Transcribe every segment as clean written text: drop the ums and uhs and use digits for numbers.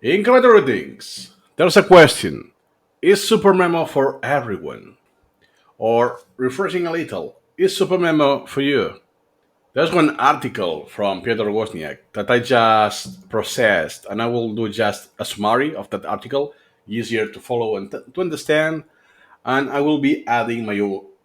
Incremental readings. There's a question. Is SuperMemo for everyone? Or refreshing a little, is SuperMemo for you? There's one article from Piotr Wozniak that I just processed, and I will do just a summary of that article, easier to follow and to understand. And I will be adding my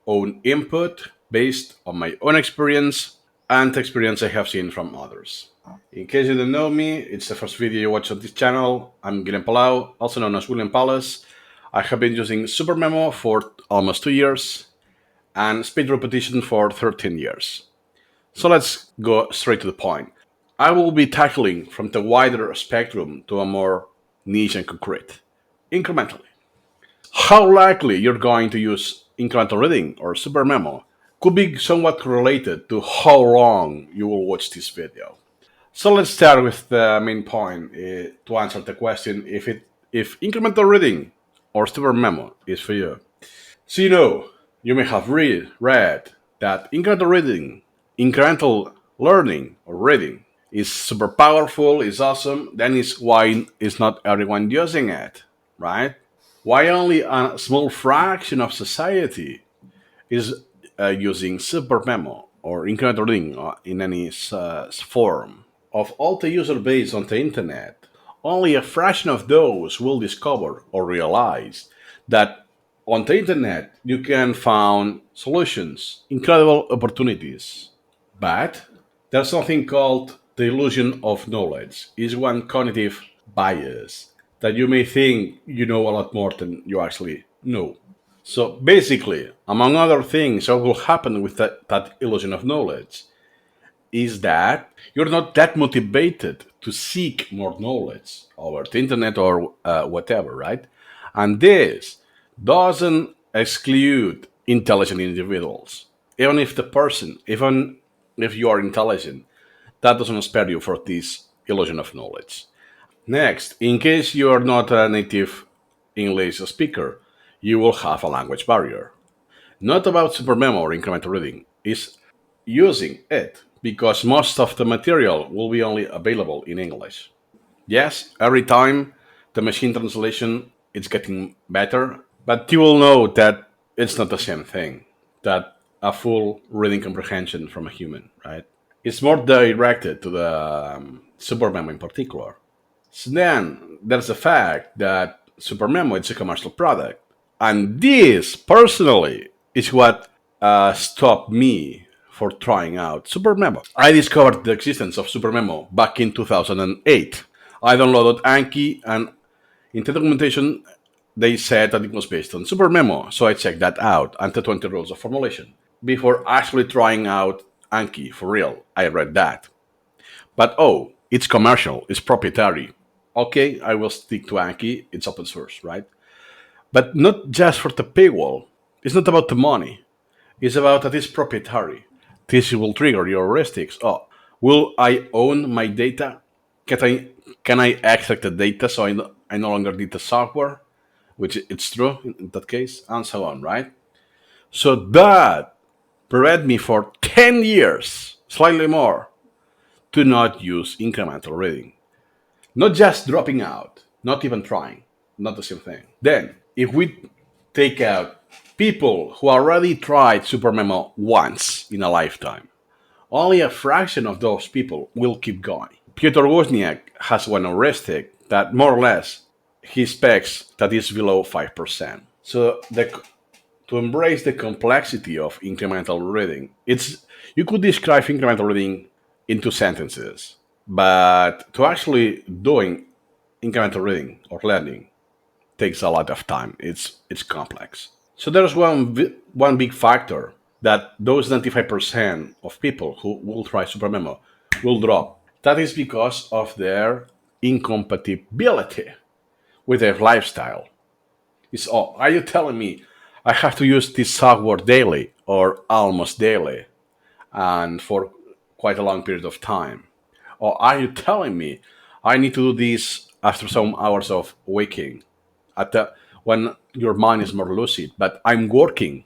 own input based on my own experience and experience I have seen from others. In case you don't know me, it's the first video you watch on this channel. I'm Guillem Palau, also known as William Palace. I have been using SuperMemo for almost 2 years and speed repetition for 13 years. So let's go straight to the point. I will be tackling from the wider spectrum to a more niche and concrete, incrementally. How likely you're going to use incremental reading or SuperMemo could be somewhat related to how long you will watch this video. So let's start with the main point to answer the question if incremental reading or SuperMemo is for you. So you may have read that incremental reading, incremental learning or reading is super powerful, is awesome. Then is why is not everyone using it, right? Why only a small fraction of society is using SuperMemo or incremental reading in any form? Of all the user base on the internet, only a fraction of those will discover or realize that on the internet you can find solutions, incredible opportunities. But there's something called the illusion of knowledge. Is one cognitive bias that you may think you know a lot more than you actually know. So basically, among other things, what will happen with that illusion of knowledge is that you're not that motivated to seek more knowledge over the internet or whatever, right? And this doesn't exclude intelligent individuals. Even if you are intelligent, that doesn't spare you for this illusion of knowledge. Next, in case you are not a native English speaker, you will have a language barrier. Not about SuperMemo or incremental reading, is using it because most of the material will be only available in English. Yes, every time the machine translation is getting better, but you will know that it's not the same thing that a full reading comprehension from a human, right? It's more directed to the SuperMemo in particular. So then there's the fact that SuperMemo is a commercial product. And this, personally, is what stopped me for trying out SuperMemo. I discovered the existence of SuperMemo back in 2008. I downloaded Anki, and in the documentation, they said that it was based on SuperMemo, so I checked that out and the 20 rules of formulation. Before actually trying out Anki for real, I read that. But oh, it's commercial, it's proprietary. Okay, I will stick to Anki, it's open source, right? But not just for the paywall. It's not about the money. It's about that it's proprietary. This will trigger your heuristics. Oh, will I own my data? Can I extract the data so I no longer need the software? Which it's true in that case, and so on, right? So that prevented me for 10 years, slightly more, to not use incremental reading. Not just dropping out, not even trying, not the same thing. Then, if we take out people who already tried SuperMemo once in a lifetime, only a fraction of those people will keep going. Piotr Wozniak has one heuristic that more or less he expects that is below 5%. So to embrace the complexity of incremental reading, it's you could describe incremental reading in 2 sentences, but to actually doing incremental reading or learning takes a lot of time. It's complex. So there's one big factor that those 95% of people who will try SuperMemo will drop. That is because of their incompatibility with their lifestyle. It's oh, are you telling me I have to use this software daily or almost daily and for quite a long period of time? Or are you telling me I need to do this after some hours of waking at the when your mind is more lucid, but I'm working,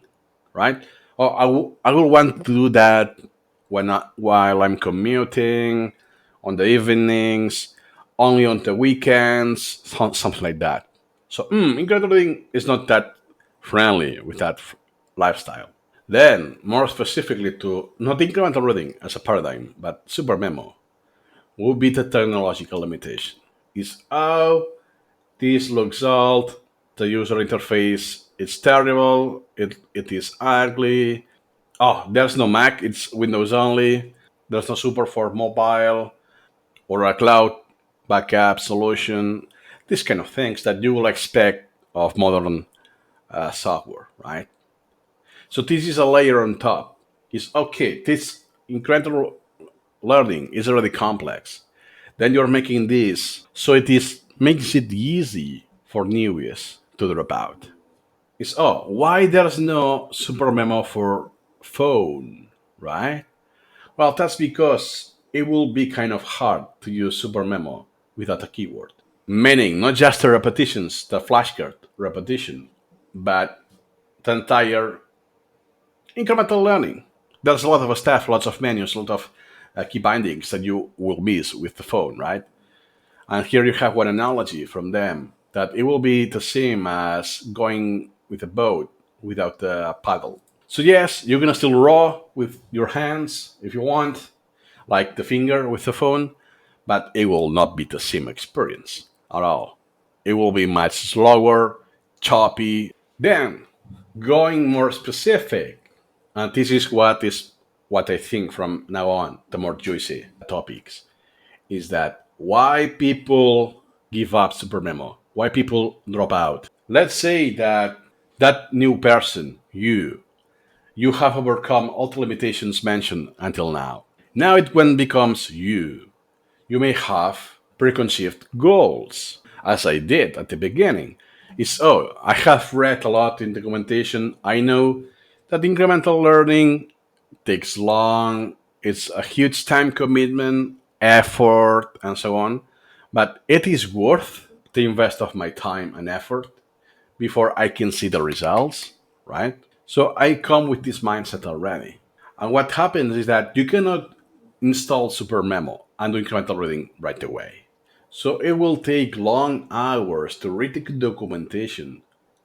right? Or I will want to do that while I'm commuting on the evenings. only on the weekends, something like that. So, incremental reading is not that friendly with that lifestyle. Then, more specifically to not incremental reading as a paradigm, but SuperMemo, would be the technological limitation. Is this looks old, the user interface is terrible, it is ugly. Oh, there's no Mac, it's Windows only. There's no support for mobile or a cloud backup solution. These kind of things that you will expect of modern software, right? So this is a layer on top. Is okay. This incremental learning is already complex. Then you're making this, so it is makes it easy for newbies to drop out. Is why there's no super memo for phone, right? Well, that's because it will be kind of hard to use super memo without a keyword. Meaning not just the repetitions, the flashcard repetition, but the entire incremental learning. There's a lot of stuff, lots of menus, a lot of key bindings that you will miss with the phone, right? And here you have one analogy from them that it will be the same as going with a boat without a paddle. So yes, you're gonna still row with your hands if you want, like the finger with the phone, but it will not be the same experience at all. It will be much slower, choppy. Then, going more specific, and this is what I think from now on, the more juicy topics, is that why people give up super memo, why people drop out. Let's say that that new person, you have overcome all the limitations mentioned until now. Now it when becomes you may have preconceived goals, as I did at the beginning. Is I have read a lot in documentation. I know that incremental learning takes long, it's a huge time commitment, effort, and so on. But it is worth the invest of my time and effort before I can see the results, right? So I come with this mindset already. And what happens is that you cannot install Super Memo and do incremental reading right away. So it will take long hours to read the documentation,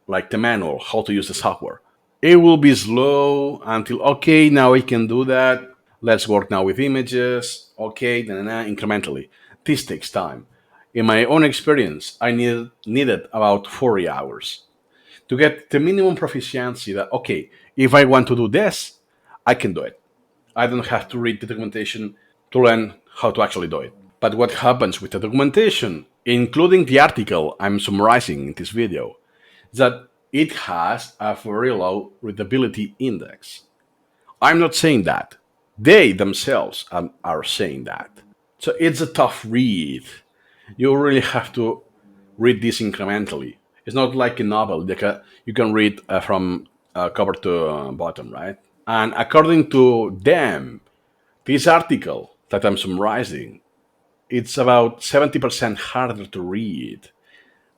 like the manual, how to use the software. It will be slow until, okay, now I can do that. Let's work now with images. Okay, incrementally. This takes time. In my own experience, I needed about 40 hours to get the minimum proficiency that, okay, if I want to do this, I can do it. I don't have to read the documentation to learn how to actually do it. But what happens with the documentation, including the article I'm summarizing in this video, is that it has a very low readability index. I'm not saying that. They themselves are saying that. So it's a tough read. You really have to read this incrementally. It's not like a novel that you can read from cover to bottom, right? And according to them, this article that I'm summarizing, it's about 70% harder to read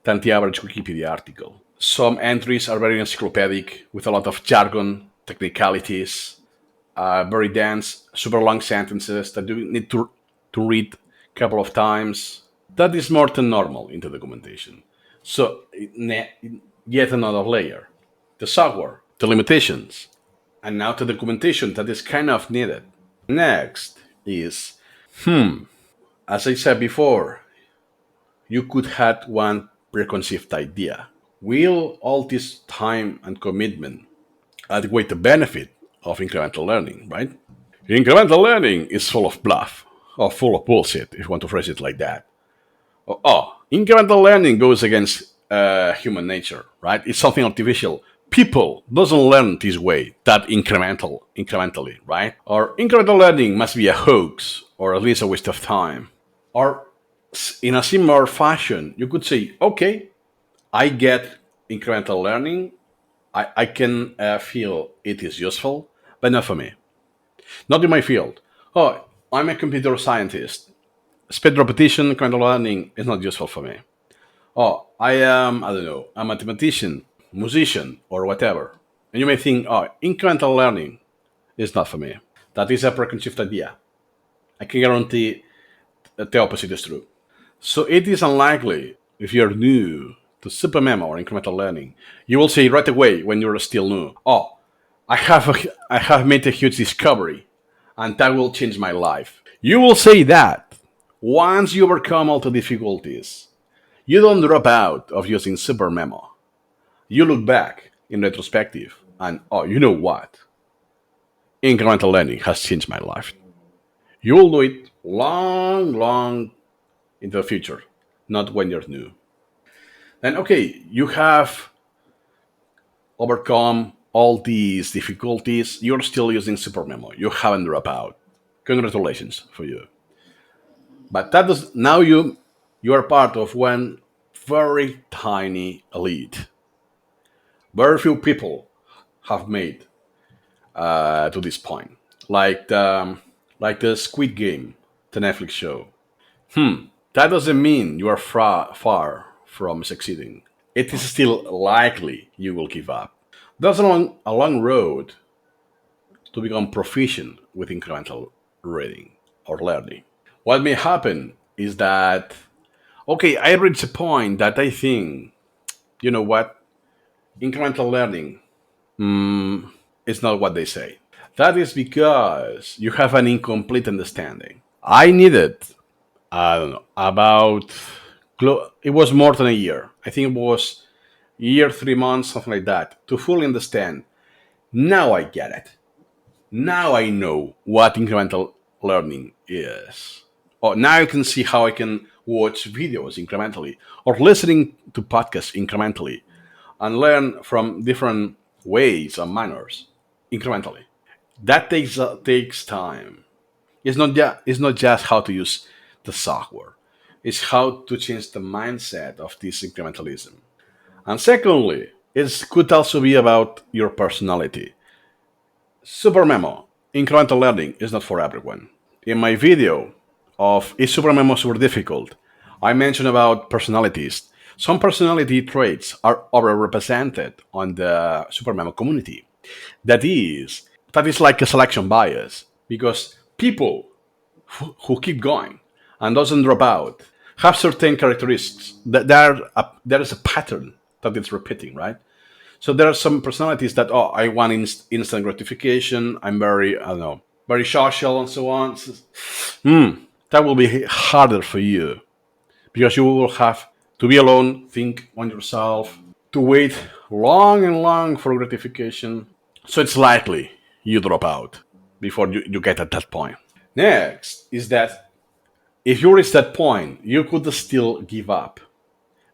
than the average Wikipedia article. Some entries are very encyclopedic with a lot of jargon, technicalities, very dense, super long sentences that you need to read a couple of times. That is more than normal in the documentation. So, yet another layer. The software, the limitations, and now the documentation that is kind of needed. Next is, as I said before, you could have one preconceived idea. Will all this time and commitment outweigh the benefit of incremental learning, right? Incremental learning is full of bluff, or full of bullshit, if you want to phrase it like that. Incremental learning goes against human nature, right? It's something artificial. People doesn't learn this way, that incrementally, right? Or incremental learning must be a hoax, or at least a waste of time. Or in a similar fashion, you could say, okay, I get incremental learning. I can feel it is useful, but not for me. Not in my field. I'm a computer scientist. Speed repetition, incremental learning is not useful for me. I am, I don't know, a mathematician, musician, or whatever. And you may think, incremental learning is not for me. That is a preconceived idea. I can guarantee that the opposite is true. So it is unlikely if you're new to SuperMemo or incremental learning, you will say right away when you're still new, "Oh, I have made a huge discovery, and that will change my life." You will say that once you overcome all the difficulties. You don't drop out of using SuperMemo. You look back in retrospective, and oh, you know what? Incremental learning has changed my life. You will do it long, long into the future, not when you're new. And okay, you have overcome all these difficulties. You're still using SuperMemo. You haven't dropped out. Congratulations for you. But that does now you are part of one very tiny elite. Very few people have made to this point, like the Squid Game, the Netflix show. That doesn't mean you are far from succeeding. It is still likely you will give up. There's a long road to become proficient with incremental reading or learning. What may happen is that, okay, I reach a point that I think, you know what, incremental learning is not what they say. That is because you have an incomplete understanding. I needed, I don't know, it was more than a year. I think it was a year, 3 months, something like that, to fully understand. Now I get it. Now I know what incremental learning is. Or now I can see how I can watch videos incrementally or listening to podcasts incrementally and learn from different ways and manners incrementally. That takes time. It's not just how to use the software. It's how to change the mindset of this incrementalism. And secondly, it could also be about your personality. Super memo. Incremental learning is not for everyone. In my video of Is Super Memo Super Difficult, I mentioned about personalities. Some personality traits are overrepresented on the Super Memo community. That is like a selection bias because people who keep going and doesn't drop out have certain characteristics that there is a pattern that it's repeating, right? So there are some personalities that, oh, I want instant gratification. I'm very, I don't know, very social and so on. That will be harder for you because you will have to be alone, think on yourself, to wait long and long for gratification. So it's likely you drop out before you get at that point. Next is that if you reach that point, you could still give up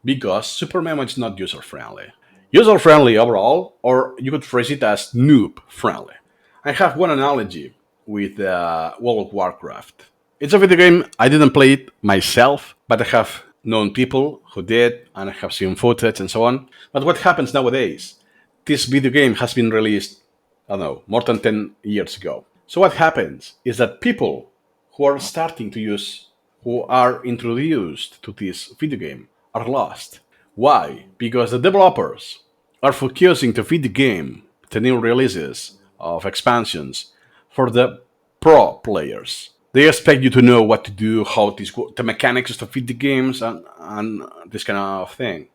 because SuperMemo is not user friendly. User friendly overall, or you could phrase it as noob friendly. I have one analogy with World of Warcraft. It's a video game. I didn't play it myself, but I have known people who did, and I have seen footage and so on. But what happens nowadays? This video game has been released, I don't know, more than 10 years ago. So what happens is that people who are starting to use, who are introduced to this video game, are lost. Why? Because the developers are focusing the video game, the new releases of expansions, for the pro players. They expect you to know what to do, how the mechanics of the video games, and this kind of thing.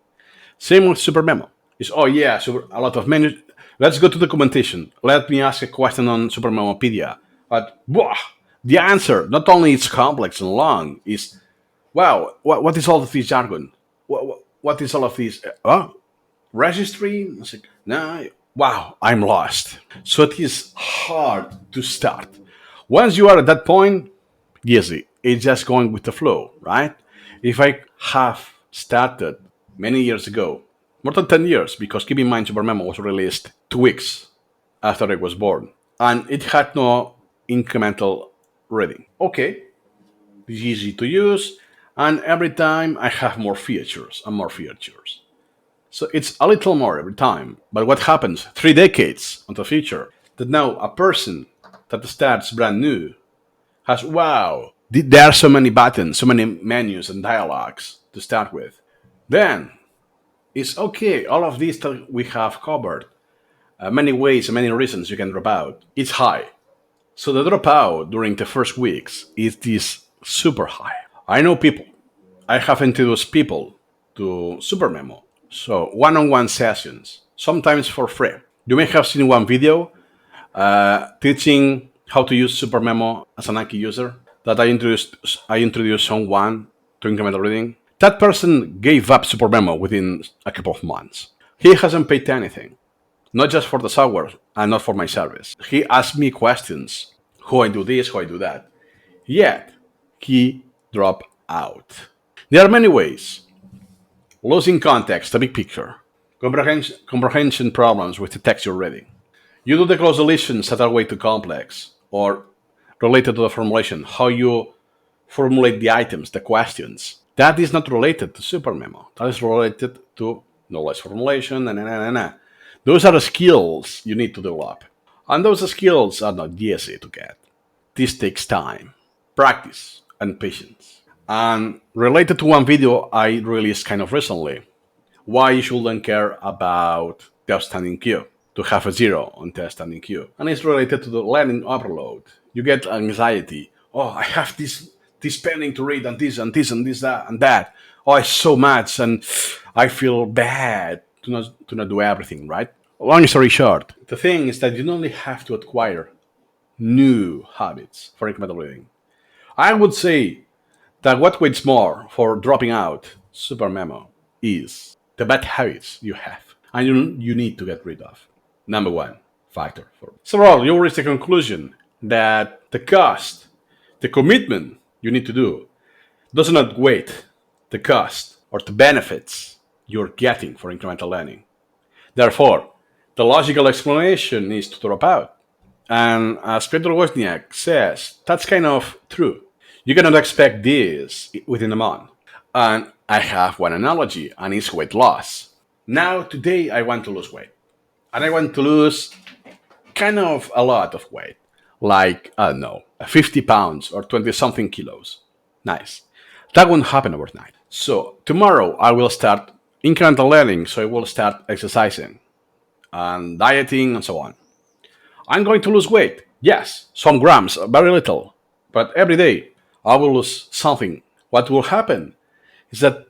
Same with Super Memo. It's, oh yeah, a lot of menus. Let's go to documentation. Let me ask a question on Super Memopedia. But the answer, not only is complex and long, is, wow, what is all of this jargon? What is all of this? Registry? It's like, no, wow, I'm lost. So it is hard to start. Once you are at that point, easy. It's just going with the flow, right? If I have started many years ago, more than 10 years, because keep in mind, Super Memo was released 2 weeks after I was born, and it had no incremental reading. Okay, it's easy to use, and every time I have more features and more features. So it's a little more every time. But what happens 3 decades on the future? That now a person that starts brand new has, wow, there are so many buttons, so many menus and dialogues to start with. Then it's okay, all of these that we have covered, many ways and many reasons you can drop out. It's high. So the dropout during the first weeks is this super high. I know people. I have introduced people to SuperMemo. So one-on-one sessions, sometimes for free. You may have seen one video teaching how to use SuperMemo as an Anki user that I introduced someone to incremental reading. That person gave up SuperMemo within a couple of months. He hasn't paid anything, not just for the software and not for my service. He asked me questions, how I do this, how I do that. Yet, he dropped out. There are many ways. Losing context, the big picture. Comprehension problems with the text you're reading. You do the close deletions that are way too complex or related to the formulation, how you formulate the items, the questions. That is not related to SuperMemo. That is related to knowledge formulation, and. Those are the skills you need to develop. And those skills are not easy to get. This takes time, practice, and patience. And related to one video I released kind of recently, why you shouldn't care about the outstanding queue, to have a zero on the outstanding queue. And it's related to the learning overload. You get anxiety. Oh, I have this pending to read and this and this and this that and that. Oh, it's so much and I feel bad to not do everything, right? Long story short, the thing is that you don't only have to acquire new habits for incremental reading. I would say that what weighs more for dropping out SuperMemo is the bad habits you have and you need to get rid of. Number one factor. So overall, you reach the conclusion that the cost, the commitment you need to do does not outweigh the cost or the benefits you're getting for incremental learning. Therefore, the logical explanation is to drop out. And as Peter Wozniak says, that's kind of true. You cannot expect this within a month. And I have one analogy, and it's weight loss. Now, today, I want to lose weight. And I want to lose kind of a lot of weight. Like, I don't know, 50 pounds or 20 something kilos. Nice. That won't happen overnight. So, tomorrow, I will start incremental learning, so I will start exercising and dieting and so on. I'm going to lose weight. Yes, some grams, very little. But every day, I will lose something. What will happen is that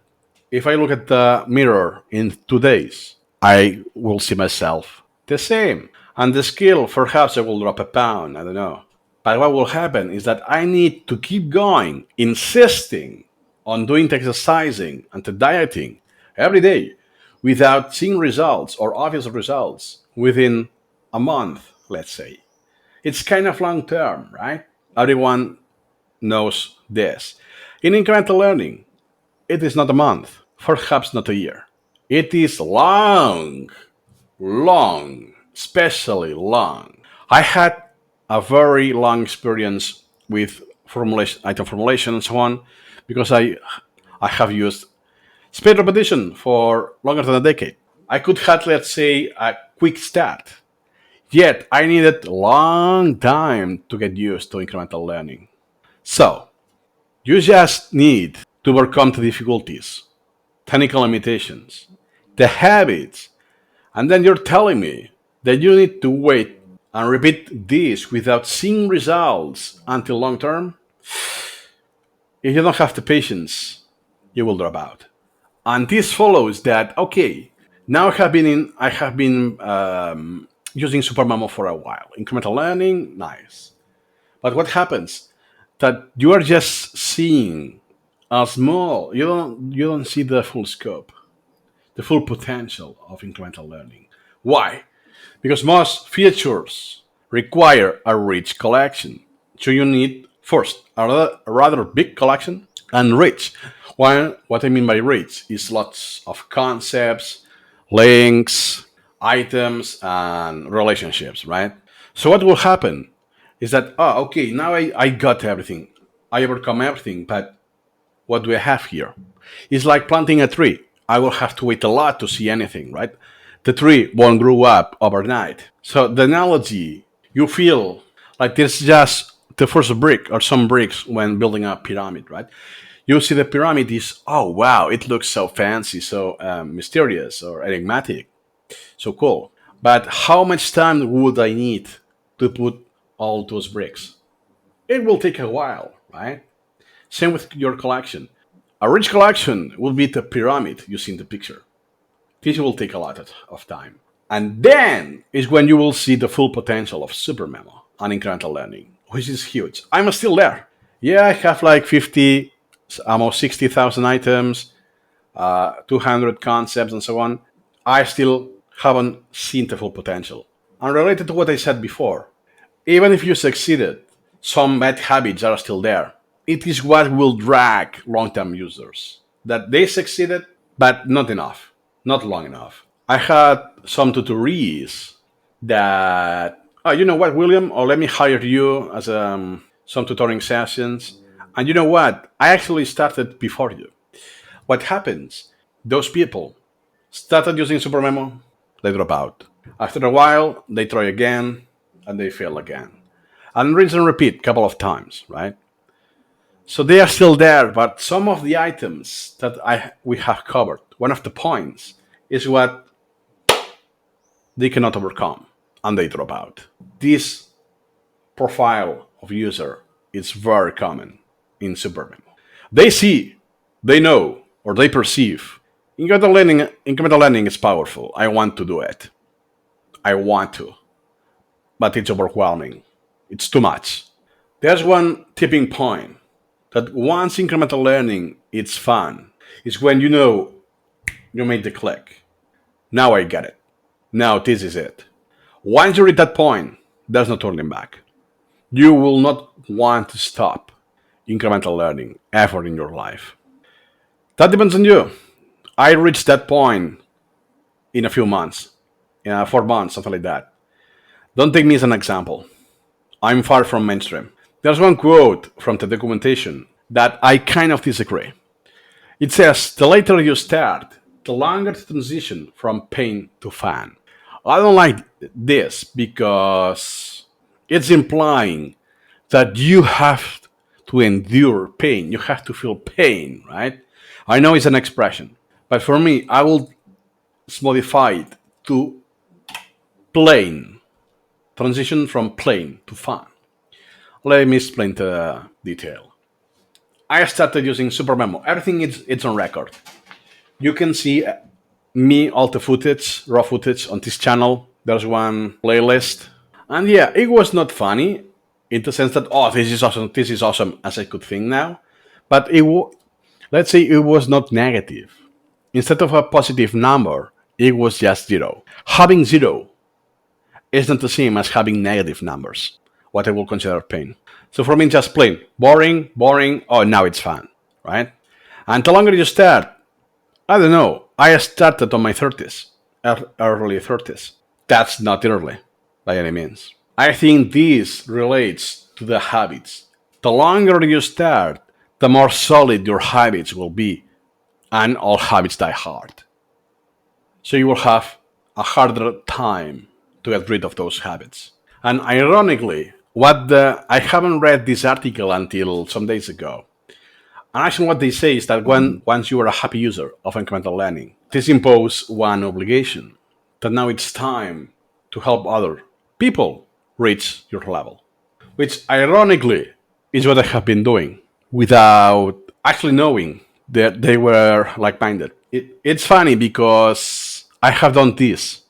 if I look at the mirror in 2 days, I will see myself the same. And the skill, perhaps I will drop a pound, I don't know. But what will happen is that I need to keep going, insisting on doing the exercising and the dieting every day without seeing results or obvious results within a month, let's say. It's kind of long term, right? Everyone knows this. In incremental learning, it is not a month, perhaps not a year. It is long, especially long. I had a very long experience with item formulation and so on because I have used speed repetition for longer than a decade. I could have, let's say, a quick start. Yet, I needed a long time to get used to incremental learning. So, you just need to overcome the difficulties, technical limitations, the habits, and then you're telling me that you need to wait and repeat this without seeing results until long term? If you don't have the patience, you will drop out. And this follows that, okay, now I have been using SuperMemo for a while. Incremental learning, nice. But what happens? That you are just seeing a small, you don't see the full scope, the full potential of incremental learning. Why? Because most features require a rich collection. So you need, first, a rather big collection and rich. What I mean by rich is lots of concepts, links, items, and relationships, right? So what will happen is that, okay, now I got everything. I overcome everything, but what do I have here? It's like planting a tree. I will have to wait a lot to see anything, right? The tree won't grow up overnight. So the analogy, you feel like this is just the first brick or some bricks when building a pyramid, right? You see the pyramid is, oh wow, it looks so fancy, so mysterious or enigmatic, so cool. But how much time would I need to put all those bricks? It will take a while, right? Same with your collection. A rich collection will be the pyramid you see in the picture. This will take a lot of time. And then is when you will see the full potential of SuperMemo and incremental learning, which is huge. I'm still there. Yeah, I have like 50, almost 60,000 items, 200 concepts, and so on. I still haven't seen the full potential. And related to what I said before, even if you succeeded, some bad habits are still there. It is what will drag long term users. That they succeeded, but not enough, not long enough. I had some tutorees that, oh, you know what, William, or let me hire you as some tutoring sessions. And you know what? I actually started before you. What happens? Those people started using SuperMemo, they drop out. After a while, they try again, and they fail again. And rinse and repeat a couple of times, right? So they are still there, but some of the items that we have covered, one of the points is what they cannot overcome, and they drop out. This profile of user is very common in SuperMemo. They see, they know, or they perceive. Incremental learning is powerful. I want to do it. I want to. But it's overwhelming. It's too much. There's one tipping point that once incremental learning it's fun. It's when you know you made the click. Now I get it. Now this is it. Once you're at that point, there's no turning back. You will not want to stop incremental learning ever in your life. That depends on you. I reached that point in a few months, in 4 months, something like that. Don't take me as an example. I'm far from mainstream. There's one quote from the documentation that I kind of disagree. It says, the later you start, the longer the transition from pain to fun. I don't like this because it's implying that you have to endure pain. You have to feel pain, right? I know it's an expression, but for me, I will modify it to plain. Transition from plain to fun. Let me explain the detail. I started using SuperMemo. Everything it's on record. You can see me, all the footage, raw footage on this channel. There's one playlist. And yeah, it was not funny in the sense that, oh, this is awesome, as I could think now. But let's say it was not negative. Instead of a positive number, it was just zero. Having zero is not the same as having negative numbers, what I will consider pain. So for me, just plain boring, oh, now it's fun, right? And the longer you start, I don't know, I started on my 30s, early 30s. That's not early, by any means. I think this relates to the habits. The longer you start, the more solid your habits will be, and all habits die hard. So you will have a harder time to get rid of those habits. And ironically, I haven't read this article until some days ago. And actually what they say is that once you are a happy user of incremental learning, this imposes one obligation, that now it's time to help other people reach your level. Which ironically is what I have been doing without actually knowing that they were like-minded. It's funny because I have done this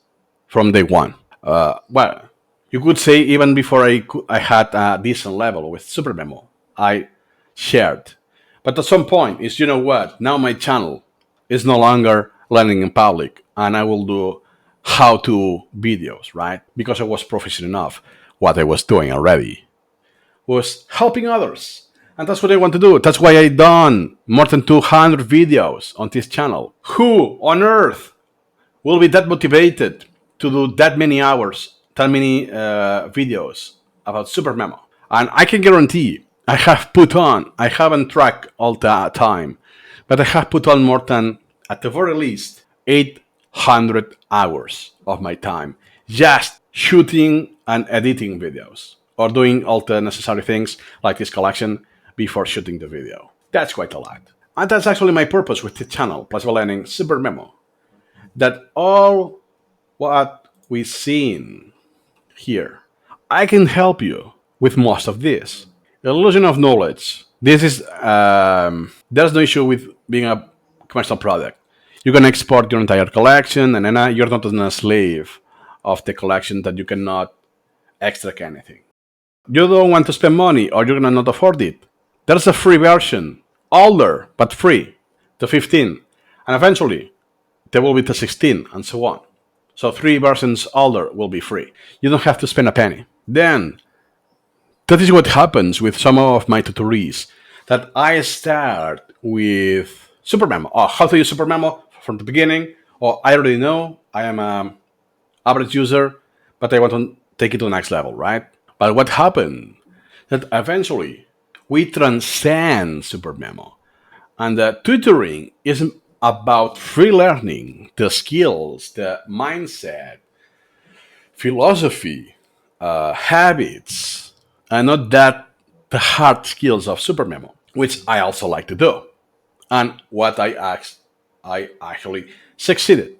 from day one. Well, you could say even before I had a decent level with SuperMemo, I shared. But at some point, you know what? Now my channel is no longer learning in public, and I will do how-to videos, right? Because I was proficient enough. What I was doing already was helping others. And that's what I want to do. That's why I done more than 200 videos on this channel. Who on earth will be that motivated to do that many hours, that many videos about SuperMemo? And I can guarantee I haven't tracked all the time, but I have put on more than, at the very least, 800 hours of my time just shooting and editing videos, or doing all the necessary things like this collection before shooting the video. That's quite a lot. And that's actually my purpose with the channel, Plasma Learning SuperMemo. That all what we've seen here, I can help you with most of this. Illusion of knowledge This is there's no issue with being a commercial product. You can export your entire collection, and then you're not a slave of the collection that you cannot extract anything. You don't want to spend money, or you're gonna not afford it. There's a free version, older but free, to 15, and eventually there will be the 16, and so on. So 3 versions older will be free. You don't have to spend a penny. Then that is what happens with some of my tutorials. That I start with SuperMemo, or how to use SuperMemo from the beginning, or I already know I am an average user, but I want to take it to the next level, right? But what happened that eventually we transcend SuperMemo, and the tutoring is about free learning, the skills, the mindset, philosophy, habits, and not that the hard skills of SuperMemo, which I also like to do, and what I actually succeeded,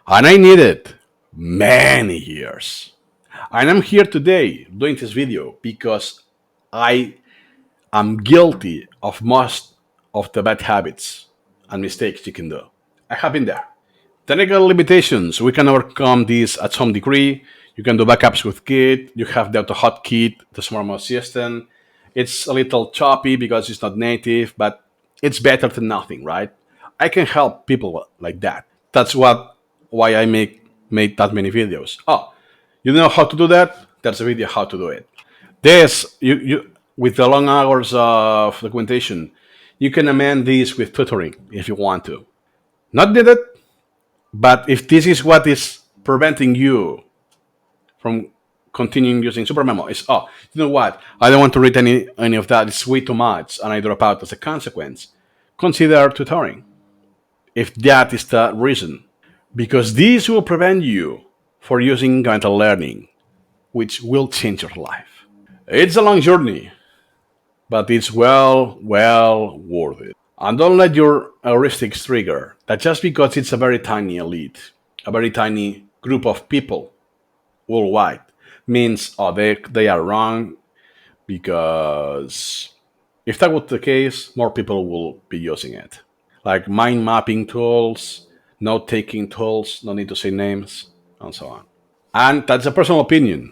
and I needed many years. And I'm here today doing this video because I am guilty of most of the bad habits and mistakes you can do. I have been there. Technical limitations, we can overcome this at some degree. You can do backups with Git. You have the AutoHotkit, the SuperMemo system. It's a little choppy because it's not native, but it's better than nothing, right? I can help people like that. That's why I made that many videos. Oh, you know how to do that? There's a video how to do it. This you with the long hours of documentation, you can amend this with tutoring if you want to. Not needed, but if this is what is preventing you from continuing using SuperMemo, is you know what? I don't want to read any of that. It's way too much, and I drop out as a consequence. Consider tutoring if that is the reason, because this will prevent you for using incremental learning, which will change your life. It's a long journey, but it's well worth it. And don't let your heuristics trigger that just because it's a very tiny elite, a very tiny group of people worldwide, means they are wrong, because if that was the case, more people will be using it. Like mind mapping tools, note taking tools, no need to say names, and so on. And that's a personal opinion.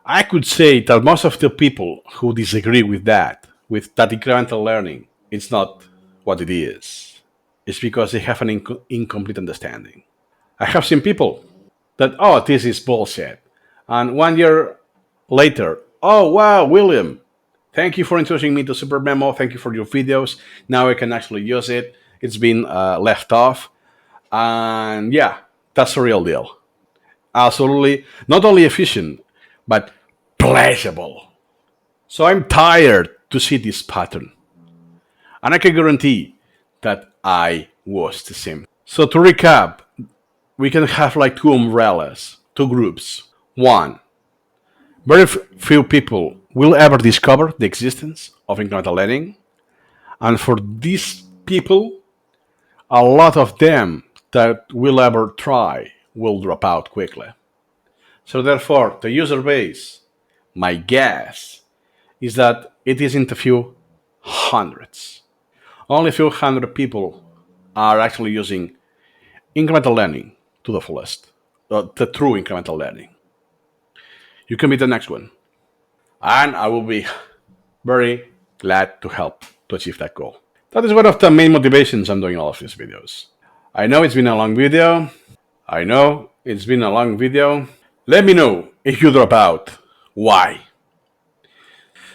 I could say that most of the people who disagree with that incremental learning, it's not what it is. It's because they have an incomplete understanding. I have seen people that, this is bullshit. And 1 year later, oh, wow, William, thank you for introducing me to SuperMemo. Thank you for your videos. Now I can actually use it. It's been left off. And yeah, that's a real deal. Absolutely not only efficient, but pleasurable. So I'm tired to see this pattern. And I can guarantee that I was the same. So to recap, we can have like two umbrellas, two groups. One, very few people will ever discover the existence of incremental learning. And for these people, a lot of them that will ever try will drop out quickly. So therefore, the user base, my guess, is that it isn't a few hundreds. Only a few hundred people are actually using incremental learning to the fullest, the true incremental learning. You can be the next one. And I will be very glad to help to achieve that goal. That is one of the main motivations I'm doing all of these videos. I know it's been a long video. Let me know if you drop out. Why?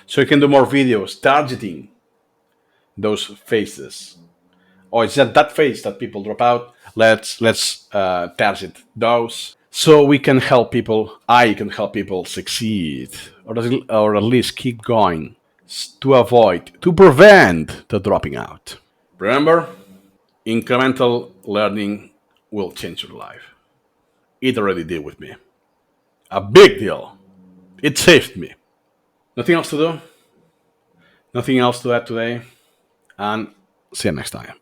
So you can do more videos targeting those faces. Or it's just that face that people drop out. Let's target those, so we can help people. I can help people succeed, or at least keep going, to prevent the dropping out. Remember, incremental learning will change your life. It already did with me. A big deal. It saved me. Nothing else to do. Nothing else to add today. And see you next time.